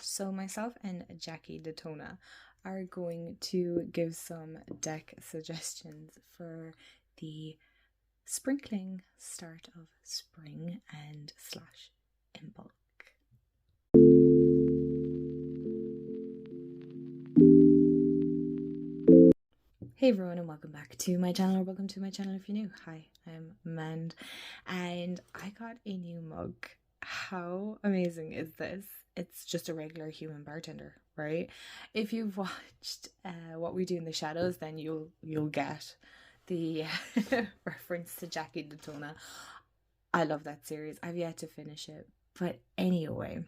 So myself and Jackie Detona are going to give some deck suggestions for the sprinkling start of spring and slash in bulk. Hey everyone, and welcome back to my channel, or welcome to my channel if you're new. Hi, I'm Mand, and I got a new mug. How amazing is this? It's just a regular human bartender, right? If you've watched What We Do in the Shadows, then you'll get the reference to Jackie Detona. I love that series. I've yet to finish it, but anyway,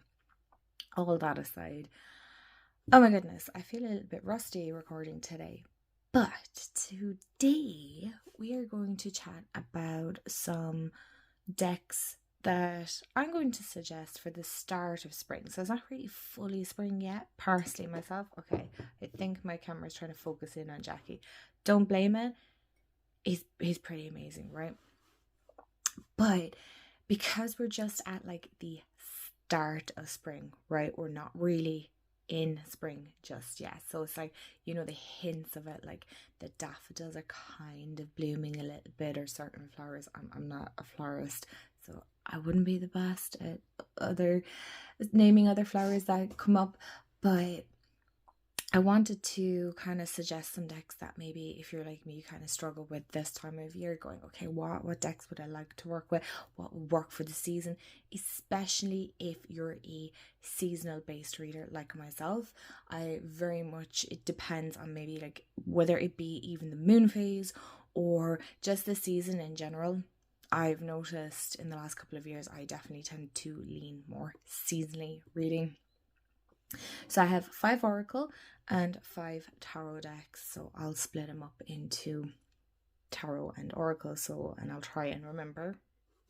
all that aside, oh my goodness, I feel a little bit rusty recording today. But today we are going to chat about some decks that I'm going to suggest for the start of spring. So it's not really fully spring yet, personally myself. Okay, I think my camera's trying to focus in on Jackie. Don't blame it. He's pretty amazing, right? But because we're just at like the start of spring, right? We're not really in spring just yet, so it's like, you know, the hints of it, like the daffodils are kind of blooming a little bit, or certain flowers. I'm not a florist, so I wouldn't be the best at naming other flowers that come up, but I wanted to kind of suggest some decks that maybe if you're like me, you kind of struggle with this time of year, going, okay, what decks would I like to work with? What would work for the season? Especially if you're a seasonal based reader like myself. It depends on maybe like whether it be even the moon phase or just the season in general. I've noticed in the last couple of years, I definitely tend to lean more seasonally reading. So I have 5 Oracle and 5 Tarot decks, so I'll split them up into Tarot and Oracle, and I'll try and remember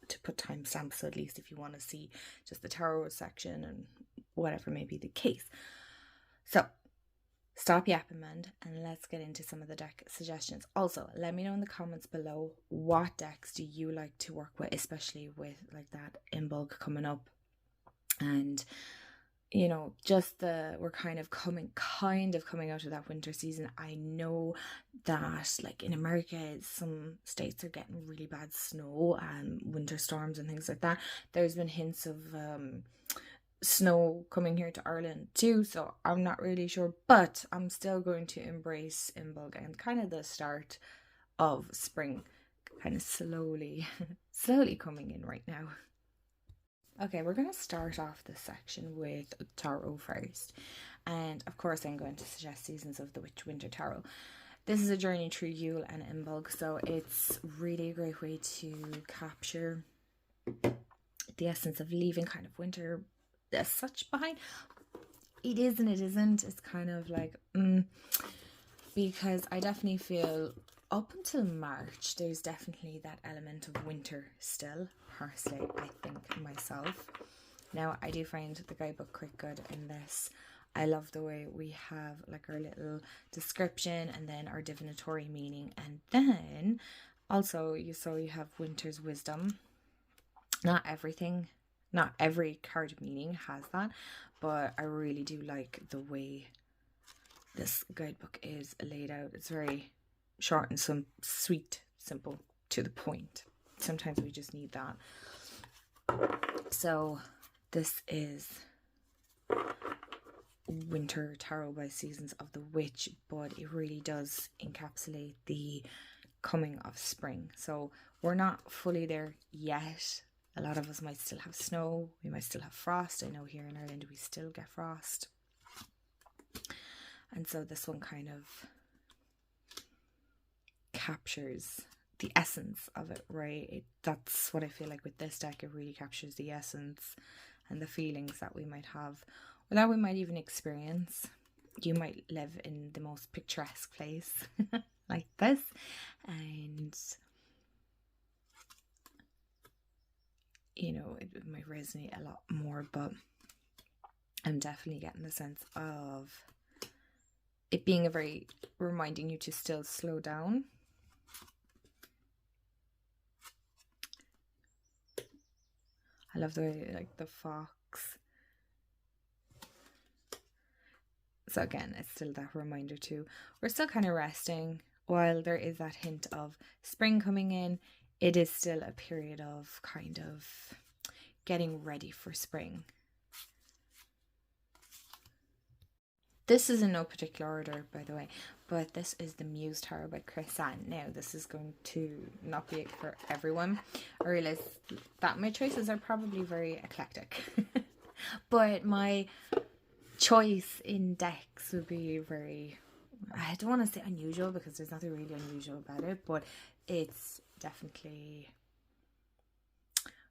to put timestamps, so at least if you want to see just the Tarot section and whatever may be the case. So stop yapping, man, and let's get into some of the deck suggestions. Also, let me know in the comments below, what decks do you like to work with, especially with like that in bulk coming up, and you know, just we're kind of coming out of that winter season. I know that like in America, some states are getting really bad snow and winter storms and things like that. There's been hints of snow coming here to Ireland too, so I'm not really sure, but I'm still going to embrace Imbolc and kind of the start of spring, kind of slowly coming in right now. Okay, we're going to start off this section with Tarot first. And of course, I'm going to suggest Seasons of the Witch Winter Tarot. This is a journey through Yule and Imbolc, so it's really a great way to capture the essence of leaving kind of winter as such behind. It is and it isn't. It's kind of like, because I definitely feel up until March, there's definitely that element of winter still, personally, I think myself. Now, I do find the guidebook quite good in this. I love the way we have like our little description and then our divinatory meaning, and then also you have Winter's Wisdom. Not every card meaning has that, but I really do like the way this guidebook is laid out. It's very short and some sweet, simple, to the point. Sometimes we just need that. So this is Winter Tarot by Seasons of the Witch, but it really does encapsulate the coming of spring. So we're not fully there yet. A lot of us might still have snow. We might still have frost. I know here in Ireland we still get frost. And so this one kind of captures the essence of it, right? That's what I feel like with this deck. It really captures the essence and the feelings that we might have, or that we might even experience. You might live in the most picturesque place like this, and you know, it might resonate a lot more, but I'm definitely getting the sense of it being reminding you to still slow down. I love the way like the fox So again, it's still that reminder too. We're still kind of resting. While there is that hint of spring coming in, it is still a period of kind of getting ready for spring. This is in no particular order, by the way, but this is the Muse Tarot by Chris-Anne. Now, this is going to not be for everyone. I realize that my choices are probably very eclectic, but my choice in decks would be very, I don't want to say unusual because there's nothing really unusual about it, but it's definitely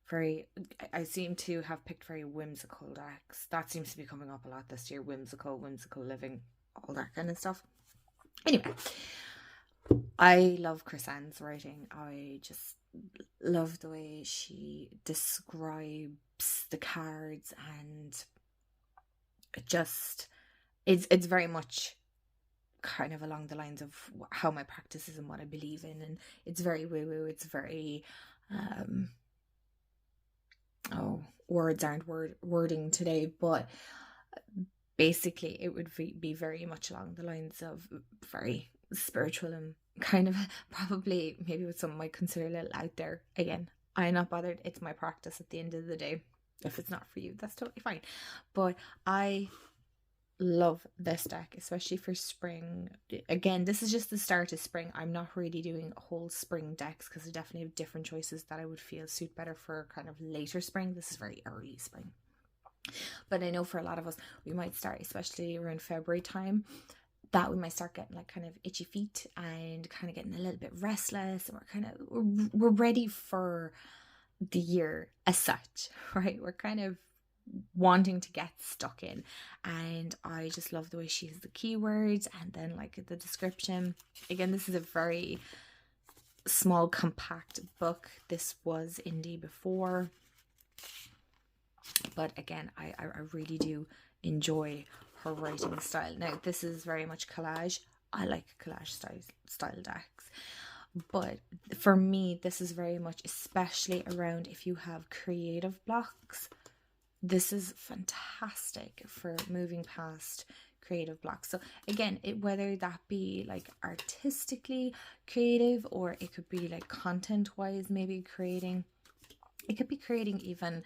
very, I seem to have picked very whimsical decks. That seems to be coming up a lot this year. Whimsical living, all that kind of stuff. Anyway, I love Chris-Anne's writing. I just love the way she describes the cards, and it just, it's very much kind of along the lines of how my practice is and what I believe in, and it's very woo-woo. It's very words aren't wording today, but basically it would be very much along the lines of very spiritual and kind of probably maybe what some might consider a little out there. Again, I'm not bothered. It's my practice at the end of the day. If it's not for you, that's totally fine. But I love this deck, especially for spring. Again, this is just the start of spring. I'm not really doing whole spring decks because I definitely have different choices that I would feel suit better for kind of later spring. This is very early spring, but I know for a lot of us, we might start, especially around February time, that we might start getting like kind of itchy feet and kind of getting a little bit restless, and we're ready for the year as such, right? We're kind of wanting to get stuck in, and I just love the way she has the keywords and then like the description. Again, this is a very small compact book. This was indie before, but again, I really do enjoy her writing style. Now, this is very much collage. I like collage style decks, but for me, this is very much, especially around if you have creative blocks, this is fantastic for moving past creative blocks. So again, whether that be like artistically creative, or it could be like content wise, maybe creating, it could be creating even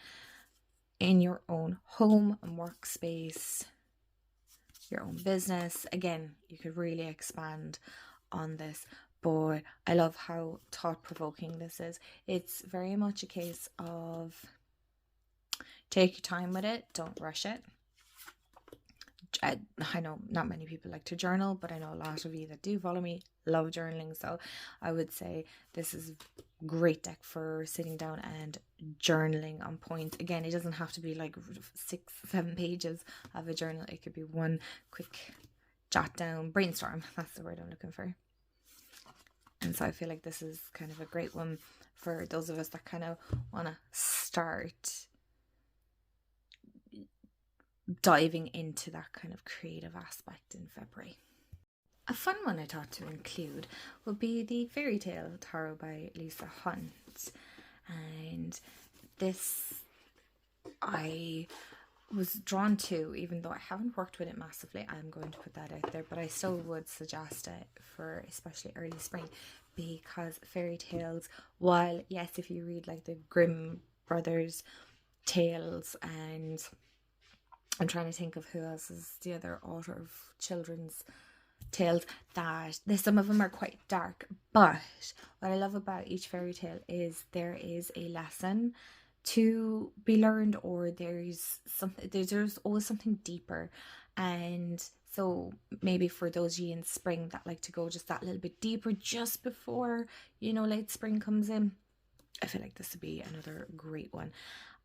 in your own home and workspace, your own business. Again, you could really expand on this, but I love how thought-provoking this is. It's very much a case of take your time with it, don't rush it. I know not many people like to journal, but I know a lot of you that do follow me love journaling, so I would say this is a great deck for sitting down and journaling on point. Again, it doesn't have to be like 6-7 pages of a journal. It could be one quick jot down, brainstorm, that's the word I'm looking for. And so I feel like this is kind of a great one for those of us that kind of want to start diving into that kind of creative aspect in February. A fun one I thought to include would be the Fairy Tale Tarot by Lisa Hunt. And this I was drawn to, even though I haven't worked with it massively. I'm going to put that out there, but I still would suggest it for especially early spring, because fairy tales, while yes, if you read like the Grimm brothers tales, and I'm trying to think of who else is the other author of children's tales, that some of them are quite dark, but what I love about each fairy tale is there is a lesson to be learned, or there's always something deeper. And so maybe for those of you in spring that like to go just that little bit deeper just before, late spring comes in, I feel like this would be another great one.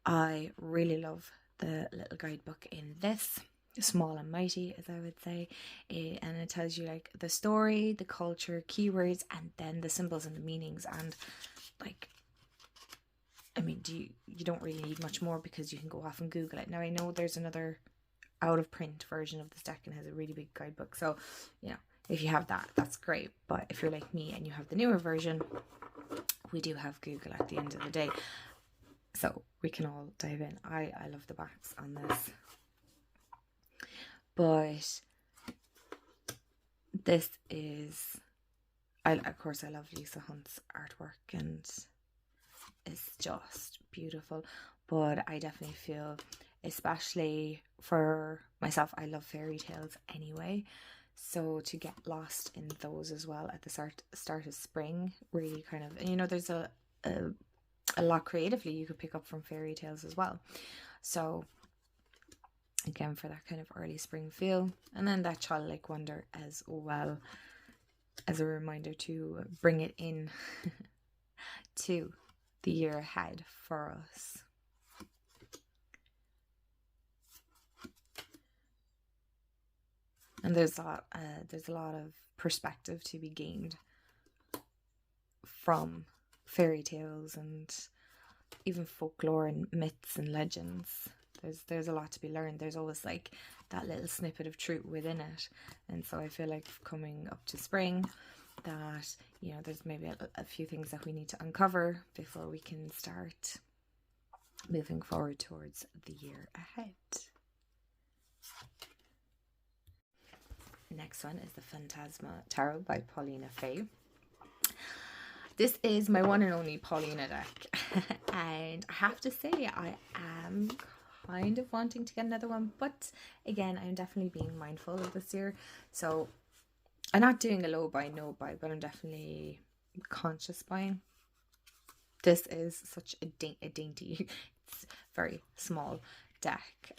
I really love the little guidebook in this, small and mighty, as I would say, and it tells you like the story, the culture, keywords, and then the symbols and the meanings. And like, I mean, you don't really need much more, because you can go off and Google it. Now, I know there's another out of print version of this deck and has a really big guidebook, so if you have that, that's great. But if you're like me and you have the newer version, we do have Google at the end of the day, so we can all dive in. I love the backs on this, but This is, of course, I love Lisa Hunt's artwork and it's just beautiful. But I definitely feel, especially for myself, I love fairy tales anyway. So to get lost in those as well at the start of spring, really kind of, and you know, there's a lot creatively you could pick up from fairy tales as well. So again, for that kind of early spring feel, and then that childlike wonder as well, as a reminder to bring it in to the year ahead for us. And there's a lot of perspective to be gained from fairy tales and even folklore and myths and legends. There's a lot to be learned. There's always like that little snippet of truth within it. And so I feel like coming up to spring, that, you know, there's maybe a few things that we need to uncover before we can start moving forward towards the year ahead. Next one is the Phantasma Tarot by Paulina Fay. This is my one and only Paulina deck. And I have to say, I am kind of wanting to get another one. But again, I'm definitely being mindful of this year. So I'm not doing a low buy, no buy, but I'm definitely conscious buying. This is such a dainty, it's very small deck.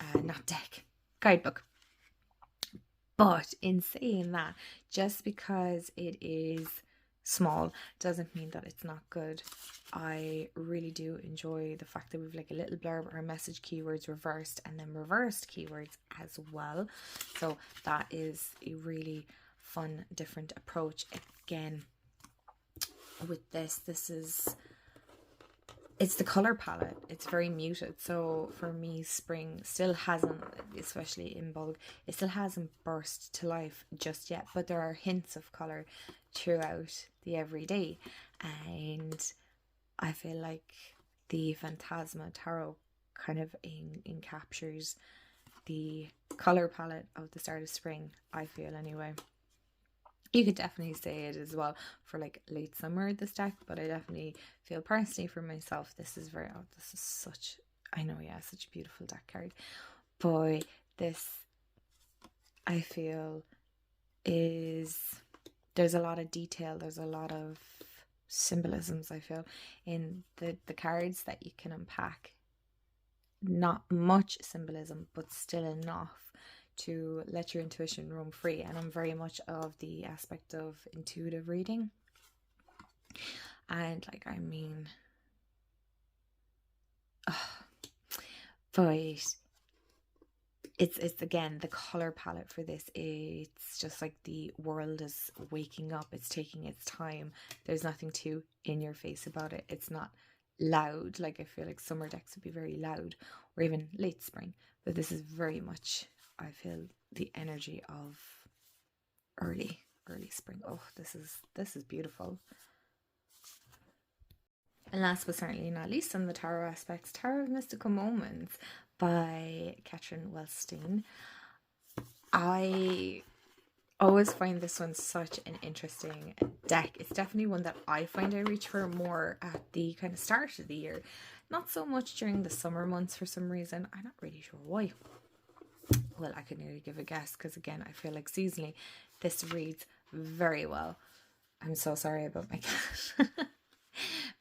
Guidebook. But in saying that, just because it is small doesn't mean that it's not good. I really do enjoy the fact that we've like a little blurb or message keywords reversed and then reversed keywords as well. So that is a really fun, different approach. Again, with this is, it's the color palette. It's very muted. So for me, spring still hasn't, especially in bulk, it still hasn't burst to life just yet. But there are hints of color throughout the everyday. And I feel like the Phantasma Tarot kind of captures the color palette of the start of spring, I feel anyway. You could definitely say it as well for like late summer, this deck, but I definitely feel personally for myself, this is such, I know, yeah, such a beautiful deck card. But this, I feel, there's a lot of detail, there's a lot of symbolisms, I feel, in the cards that you can unpack. Not much symbolism, but still enough to let your intuition roam free. And I'm very much of the aspect of intuitive reading. And like, I mean, but it's again, the color palette for this, it's just like the world is waking up, it's taking its time. There's nothing too in your face about it. It's not loud, like I feel like summer decks would be very loud, or even late spring, but this is very much, I feel, the energy of early spring. Oh, this is beautiful. And last but certainly not least on the tarot aspects, Tarot of Mystical Moments by Catherine Wellstein. I always find this one such an interesting deck. It's definitely one that I find I reach for more at the kind of start of the year, not so much during the summer months for some reason. I'm not really sure why. Well, I could nearly give a guess, because again, I feel like seasonally this reads very well. I'm so sorry about my cat.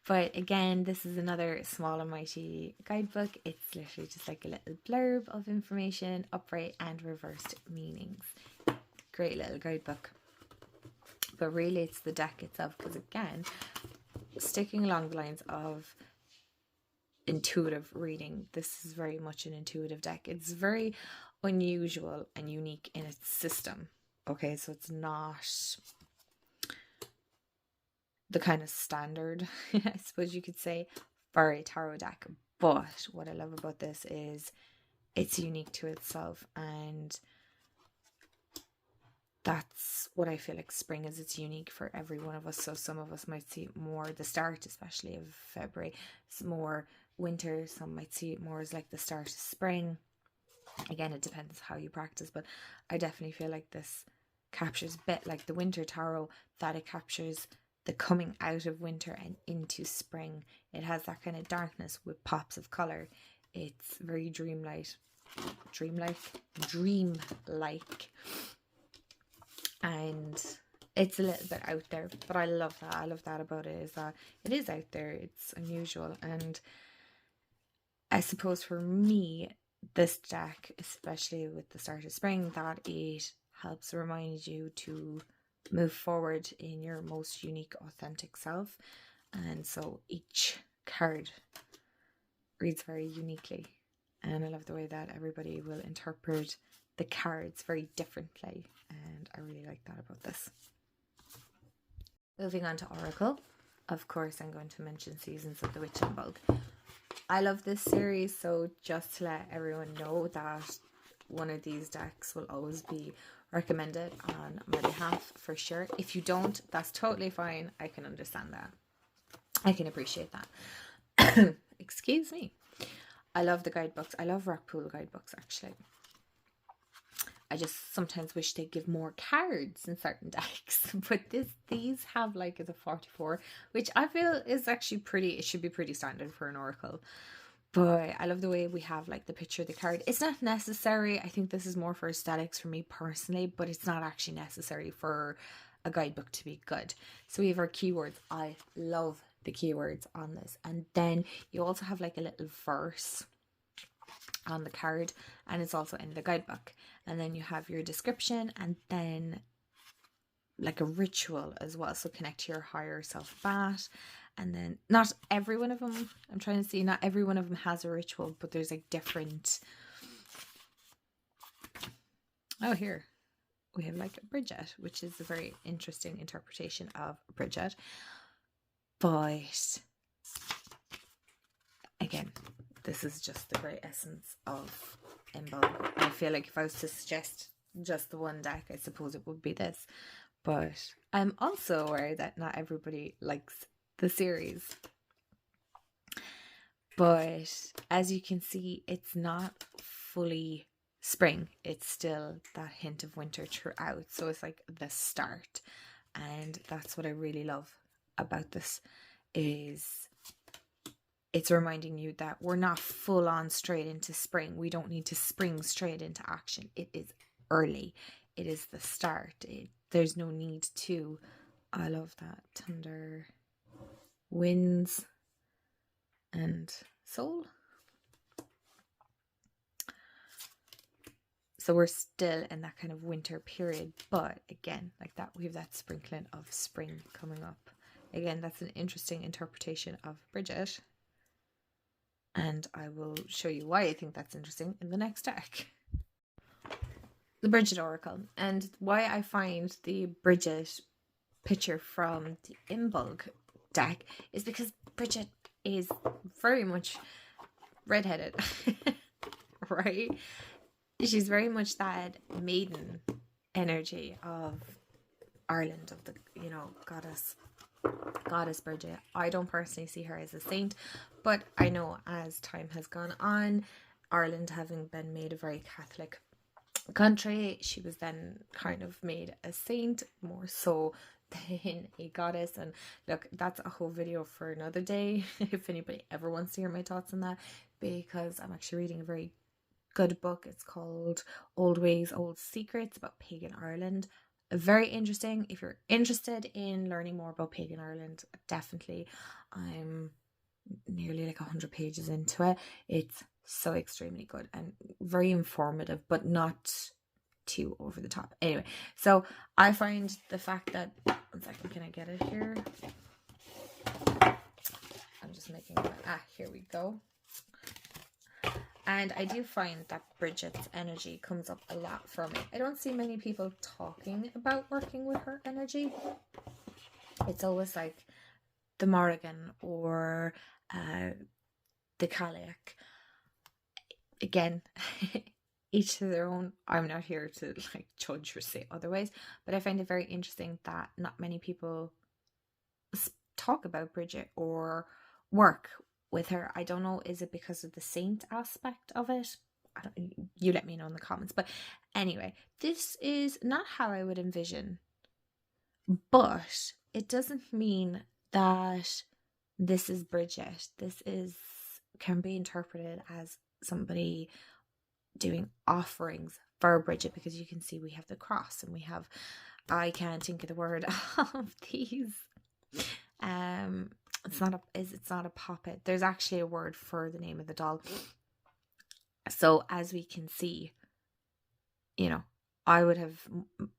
But again, this is another small and mighty guidebook. It's literally just like a little blurb of information, upright and reversed meanings. Great little guidebook. But really it's the deck itself, because again, sticking along the lines of intuitive reading, this is very much an intuitive deck. It's very unusual and unique in its system. Okay, so it's not the kind of standard, I suppose you could say, for a tarot deck. But what I love about this is it's unique to itself, and that's what I feel like spring is. It's unique for every one of us. So some of us might see it more the start, especially of February. It's more winter. Some might see it more as like the start of spring. Again, it depends how you practice, but I definitely feel like this captures a bit like the winter tarot, that it captures the coming out of winter and into spring. It has that kind of darkness with pops of color. It's very dreamlike, and it's a little bit out there, but I love that. I love that about it, is that it is out there. It's unusual, and I suppose for me, this deck, especially with the start of spring, that it helps remind you to move forward in your most unique, authentic self. And so each card reads very uniquely, and I love the way that everybody will interpret the cards very differently, and I really like that about this. Moving on to Oracle, of course I'm going to mention Seasons of the Witch in Bulk. I love this series, so just to let everyone know that one of these decks will always be recommended on my behalf for sure. If you don't, that's totally fine. I can understand that. I can appreciate that. Excuse me. I love the guidebooks. I love Rockpool guidebooks, actually. I just sometimes wish they'd give more cards in certain decks, but these have like the 44, which I feel is actually it should be pretty standard for an Oracle. But I love the way we have like the picture of the card. It's not necessary. I think this is more for aesthetics for me personally, but it's not actually necessary for a guidebook to be good. So we have our keywords. I love the keywords on this. And then you also have like a little verse on the card, and it's also in the guidebook. And then you have your description, and then like a ritual as well, so connect to your higher self bat. And then not every one of them, I'm trying to see, not every one of them has a ritual, but there's like different. Oh, here we have like Bridget, which is a very interesting interpretation of Bridget. But again, this is just the great essence of Imbolc. I feel like if I was to suggest just the one deck, I suppose it would be this. But I'm also aware that not everybody likes the series. But as you can see, it's not fully spring. It's still that hint of winter throughout. So it's like the start. And that's what I really love about this, is it's reminding you that we're not full on straight into spring. We don't need to spring straight into action. It is early. It is the start. There's no need to. I love that. Thunder, winds, and soul. So we're still in that kind of winter period. But again, like that, we have that sprinkling of spring coming up. Again, that's an interesting interpretation of Bridget. And I will show you why I think that's interesting in the next deck. The Bridget Oracle. And why I find the Bridget picture from the Imbolc deck is because Bridget is very much redheaded. Right? She's very much that maiden energy of Ireland, of the, goddess Bridget. I don't personally see her as a saint, but I know as time has gone on, Ireland having been made a very Catholic country, she was then kind of made a saint more so than a goddess. And look, that's a whole video for another day if anybody ever wants to hear my thoughts on that, because I'm actually reading a very good book. It's called Old Ways, Old Secrets, about pagan Ireland. Very interesting. If you're interested in learning more about pagan Ireland, definitely. I'm nearly like 100 pages into it. It's so extremely good and very informative, but not too over the top. Anyway, so I find the fact that, one second, can I get it here? I'm just making it. Here we go. And I do find that Bridget's energy comes up a lot for me. I don't see many people talking about working with her energy. It's always like the Morrigan or the Cailleach. Again, each to their own. I'm not here to like judge or say otherwise, but I find it very interesting that not many people talk about Bridget or work with her. I don't know, is it because of the saint aspect of it? you let me know in the comments. But anyway, this is not how I would envision, but it doesn't mean that this is Bridget. Can be interpreted as somebody doing offerings for Bridget, because you can see we have the cross and we have, I can't think of the word of these. It's not a puppet. There's actually a word for the name of the doll. So as we can see, I would have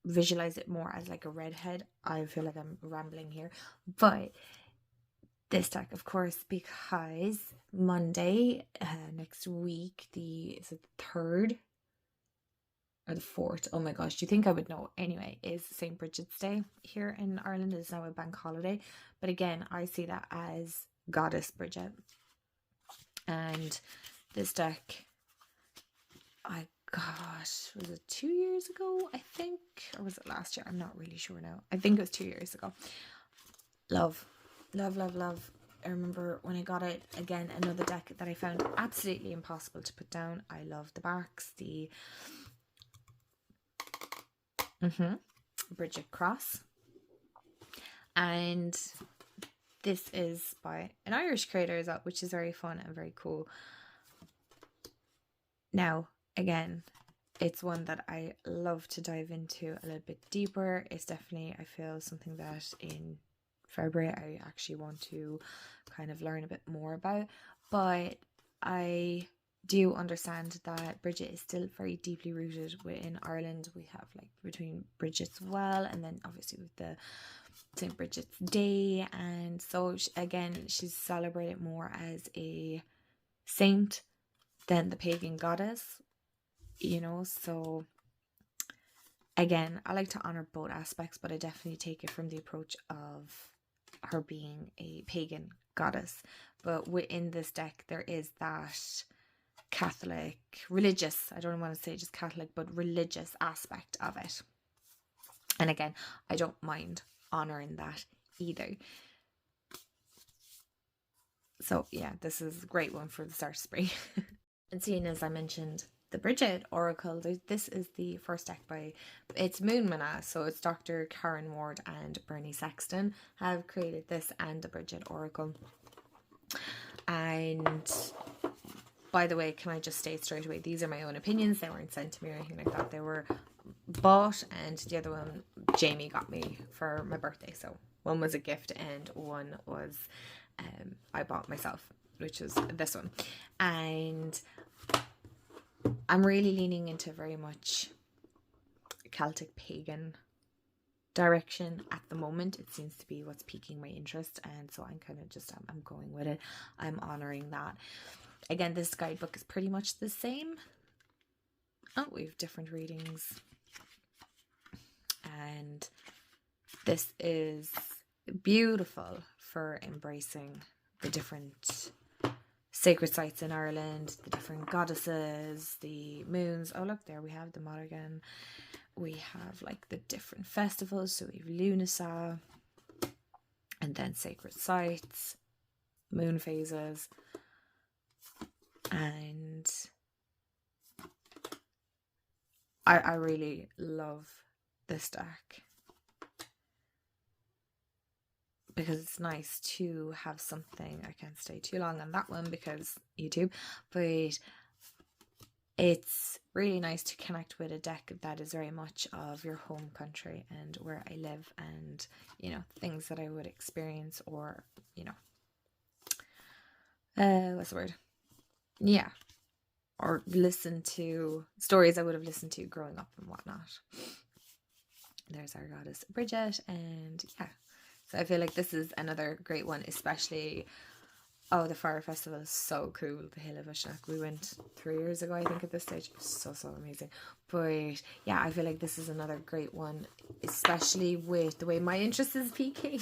visualized it more as like a redhead. I feel like I'm rambling here, but this deck, of course, because Monday next week, is it the 3rd or the 4th? Oh my gosh, do you think I would know? Anyway, is St. Bridget's Day here in Ireland. It's now a bank holiday, but again, I see that as Goddess Bridget. And this deck, was it 2 years ago, I think? Or was it last year? I'm not really sure now. I think it was 2 years ago. Love. I remember when I got it, again, another deck that I found absolutely impossible to put down. I love the backs, the Bridget Cross. And this is by an Irish creator as well, which is very fun and very cool. Now, again, it's one that I love to dive into a little bit deeper. It's definitely, I feel, something that in February I actually want to kind of learn a bit more about. But I do understand that Bridget is still very deeply rooted within Ireland. We have like between Bridget's Well, and then obviously with the St. Bridget's Day, and so again, she's celebrated more as a saint than the pagan goddess, so again, I like to honor both aspects, but I definitely take it from the approach of her being a pagan goddess. But within this deck, there is that Catholic, religious, I don't want to say just Catholic, but religious aspect of it. And again, I don't mind honoring that either. So yeah, this is a great one for the start of spring. And seeing as I mentioned the Bridget Oracle, this is the first deck by, it's Moon Mana, so it's Dr. Karen Ward and Bernie Sexton have created this and the Bridget Oracle. And by the way, can I just state straight away, these are my own opinions. They weren't sent to me or anything like that. They were bought, and the other one Jamie got me for my birthday. So one was a gift and one was I bought myself, which is this one. And I'm really leaning into very much Celtic pagan direction at the moment. It seems to be what's piquing my interest, and so I'm kind of just I'm going with it. I'm honoring that. Again, this guidebook is pretty much the same. Oh, we have different readings, and this is beautiful for embracing the different sacred sites in Ireland, the different goddesses, the moons. Oh, look, there we have the Monaghan. We have like the different festivals. So we have Lunasa, and then sacred sites, moon phases, and I really love this deck because it's nice to have something. I can't stay too long on that one because YouTube, but it's really nice to connect with a deck that is very much of your home country and where I live, and things that I would experience, or what's the word, or listen to stories I would have listened to growing up and whatnot. There's our goddess Bridget, and yeah, so I feel like this is another great one, especially the Fire Festival is so cool. The Hill of Ushnak, we went 3 years ago, I think, at this stage. It was so amazing. But yeah, I feel like this is another great one, especially with the way my interest is peaking.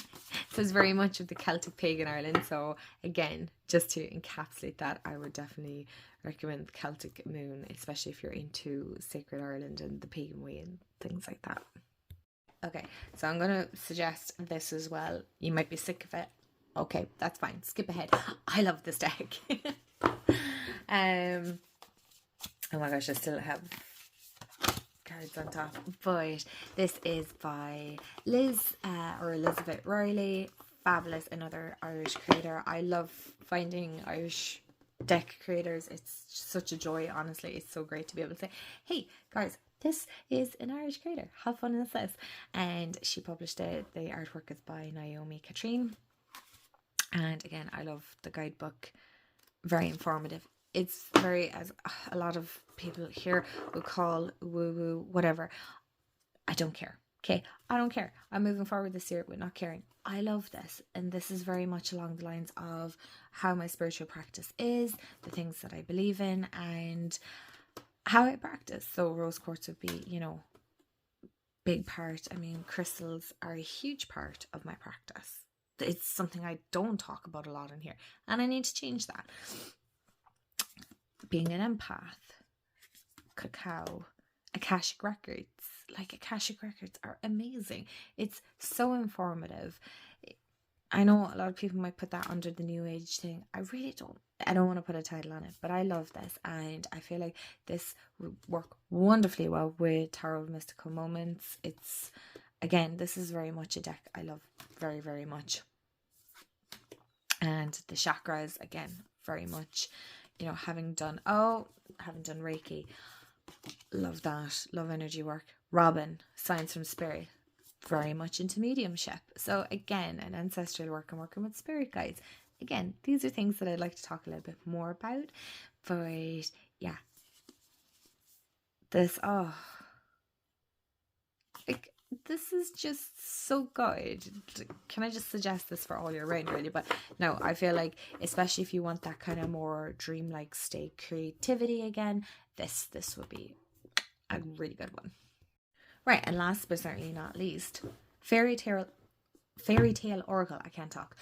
So it's very much of the Celtic pagan Ireland. So again, just to encapsulate that, I would definitely recommend the Celtic Moon, especially if you're into sacred Ireland and the pagan way and things like that. Okay, so I'm going to suggest this as well. You might be sick of it. Okay, that's fine. Skip ahead. I love this deck. Oh my gosh, I still have cards on top. But this is by Liz or Elizabeth Riley. Fabulous, another Irish creator. I love finding Irish deck creators. It's such a joy, honestly. It's so great to be able to say, hey guys, this is an Irish creator, how fun is this? And she published it. The artwork is by Naomi Katrine, and again, I love the guidebook. Very informative. It's very, as a lot of people here will call woo woo, whatever. I don't care. Okay, I don't care. I'm moving forward this year with not caring. I love this, and this is very much along the lines of how my spiritual practice is, the things that I believe in, and how I practice. So rose quartz would be, you know, big part. I mean, crystals are a huge part of my practice. It's something I don't talk about a lot in here, and I need to change that. Being an empath, cacao, Akashic Records. Like, Akashic Records are amazing. It's so informative. I know a lot of people might put that under the New Age thing. I really don't. I don't want to put a title on it, but I love this, and I feel like this would work wonderfully well with Tarot of Mystical Moments. It's, again, this is very much a deck I love very, very much. And the chakras, again, very much, you know, having done Reiki, love that, love energy work. Robin, Signs from Spirit, very much into mediumship. So again, an ancestral work and working with spirit guides. Again, these are things that I'd like to talk a little bit more about. But yeah, this, this is just so good. Can I just suggest this for all year round, really? But no, I feel like, especially if you want that kind of more dreamlike state creativity again, this would be a really good one. Right, and last but certainly not least, Fairy Tale Oracle. I can't talk.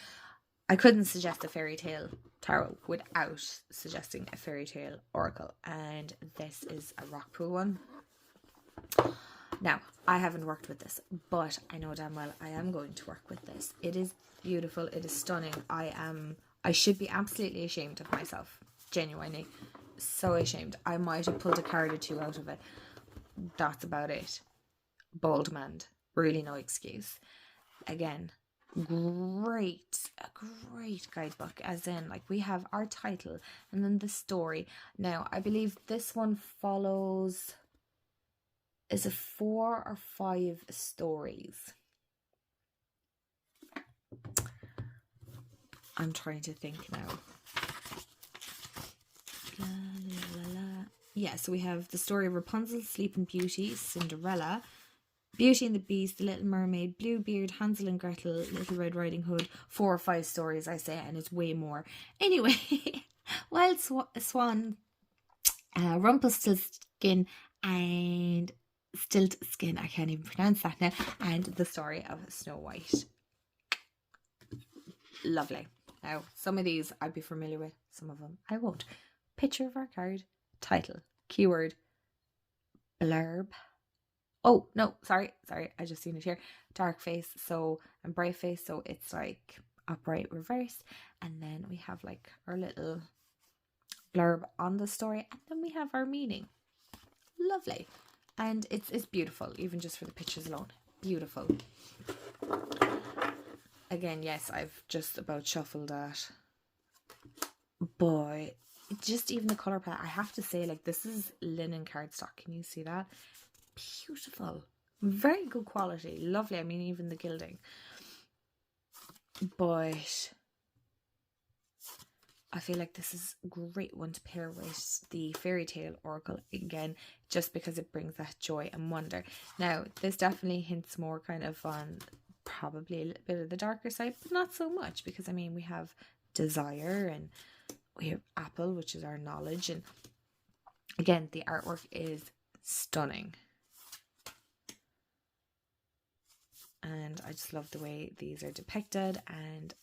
I couldn't suggest a fairy tale tarot without suggesting a fairy tale oracle, and this is a rock pool one. Now, I haven't worked with this, but I know damn well I am going to work with this. It is beautiful. It is stunning. I should be absolutely ashamed of myself. Genuinely. So ashamed. I might have pulled a card or two out of it. That's about it. Bold man. Really no excuse. Again, a great guidebook, as in, like, we have our title and then the story. Now, I believe this one follows, is it 4 or 5 stories? I'm trying to think now. Yeah, so we have the story of Rapunzel, Sleeping Beauty, Cinderella, Beauty and the Beast, The Little Mermaid, Bluebeard, Hansel and Gretel, Little Red Riding Hood. 4 or 5 stories, I say, and it's way more. Anyway, Wild Swan, Rumpelstiltskin, and Stiltskin, I can't even pronounce that now, and the story of Snow White. Lovely. Now, some of these I'd be familiar with, some of them I won't. Picture of our card, title, keyword, blurb. Oh, no, sorry, I just seen it here. Dark face, so, and bright face, so it's like upright reverse. And then we have like our little blurb on the story, and then we have our meaning. Lovely. And it's beautiful, even just for the pictures alone. Beautiful. Again, yes, I've just about shuffled that. Boy, just even the colour palette, I have to say, like, this is linen cardstock. Can you see that? Beautiful. Very good quality. Lovely. I mean, even the gilding. But I feel like this is a great one to pair with the Fairy Tale Oracle again, just because it brings that joy and wonder. Now, this definitely hints more kind of on probably a little bit of the darker side, but not so much, because I mean, we have desire and we have apple, which is our knowledge, and again, the artwork is stunning. And I just love the way these are depicted, and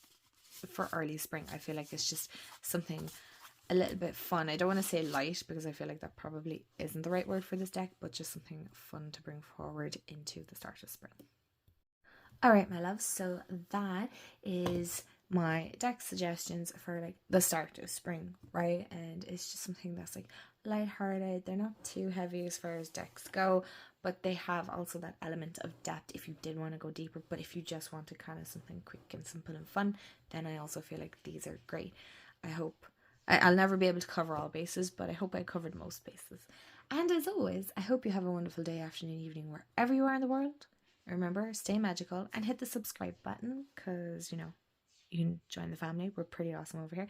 for early spring, I feel like it's just something a little bit fun. I don't want to say light, because I feel like that probably isn't the right word for this deck, but just something fun to bring forward into the start of spring. Alright, my loves, so that is my deck suggestions for like the start of spring, right? And it's just something that's like lighthearted. They're not too heavy as far as decks go, but they have also that element of depth if you did want to go deeper. But if you just want to kind of something quick and simple and fun, then I also feel like these are great. I'll never be able to cover all bases, but I hope I covered most bases. And as always, I hope you have a wonderful day, afternoon, evening, wherever you are in the world. Remember, stay magical and hit the subscribe button because, you can join the family. We're pretty awesome over here.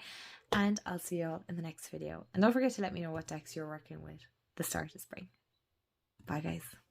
And I'll see you all in the next video. And don't forget to let me know what decks you're working with the start of spring. Bye, guys.